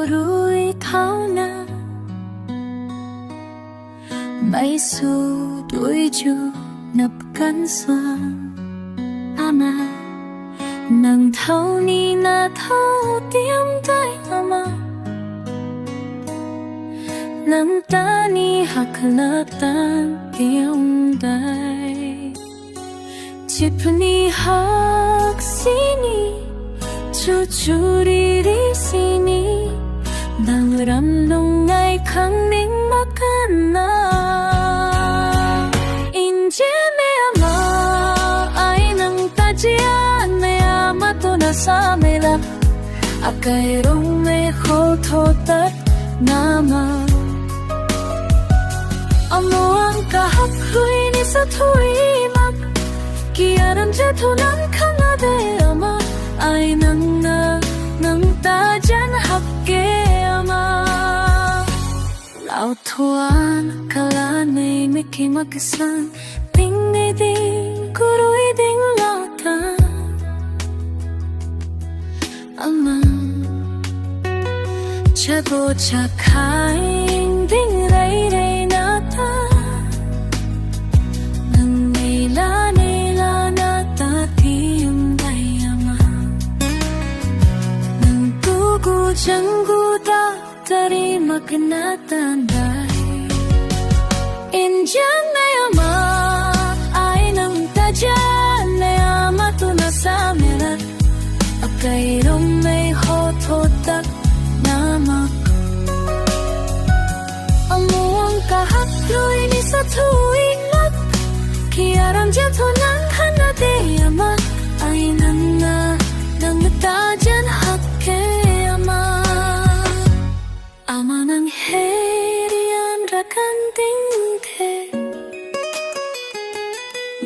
rủi tháo na mây su đuổi chu nập cắn xoan ama nàng thâu ni na thâu tiếng tay ama nàng ta ni hak la tan tiếng tay chip ni hak sini chu chu ri ri sini đang ram nong ngay khang ning makana inje me ama ai nang ta jian me ama to na sa me la akai rong me khol tho tat nama amuang ka hak hui ni sa thui mak kia ram ja thu nan khana de ama ai nang na nang ta jan hak ke ama lao thuan kala nei me ki makasan ting ne ding kurui ding lao ta ama chago cha khai ding rai rai na ta nang nei la na ta tim dai ama nang tu gu chang gu ta tari makna tandai injan me ama ai nang ta jan me ama tu na sa mera akai rom me ho tho tak nama amuang ka hak lui ni sa thui mak kia ram ja thu nan khana de ama ai nang na nang ta jan hak ke ama ama nang herian rakan ting the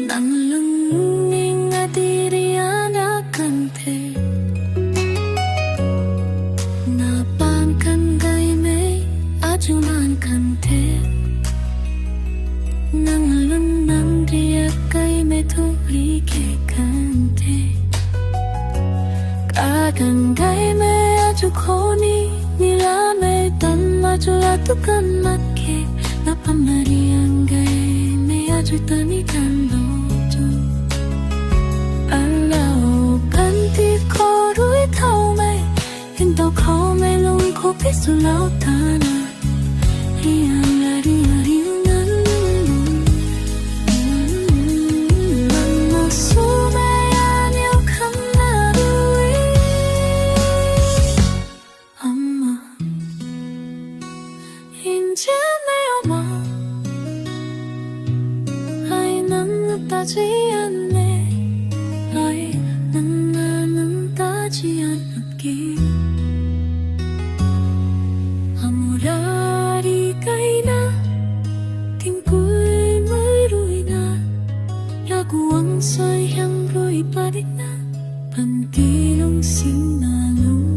nang lung ning adirian akan the na pan kan gai me ajuman kan the nang lun nang dia kai me thu ri ke kan the ka kan gai me aju khoni ni la me tan ma chu la tu kan mat ke na pamarian gai me aju tani kan lo tu alao kan ti ko rui thau me hin to kho me lung ko ke su lao ta na ri la ri nan man mo su me an yo kan na rui ama inje me ama ai nang ta ji an ne ai nang ta ji an ki amurari kai na ting pui mai rui na ya guang soi yang rui padik na pan ki long sing na lung